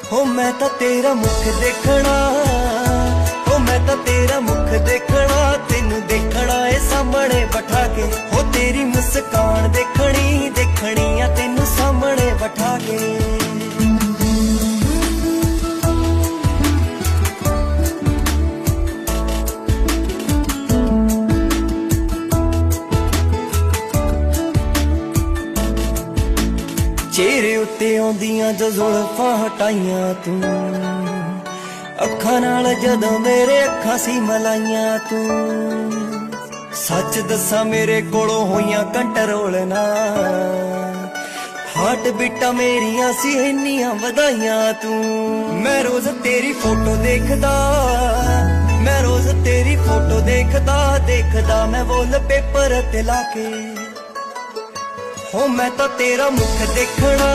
हो मैं तो तेरा मुख देखना, हो मैं तो तेरा मुख देखना, तेनू देखना ए सामने बैठा के। हो तेरी मुस्कान देखनी देखनी आ तेनू सामने बैठा के। चेहरे उत्ते आउंदियां जो जुल्फां हटाइयां तू, अखां नाल जदों मेरे अखां सी मलाइयां तू। सच दस्सां मेरे कोलों होइयां कंट्रोल ना, हार्ट बीटां मेरियां सी इन्नियां वधाइयां तू। मैं रोज तेरी फोटो देखदा, मैं रोज तेरी फोटो देखदा देखदा मैं वॉलपेपर ते लाके। हो मैं तो तेरा मुख देखना,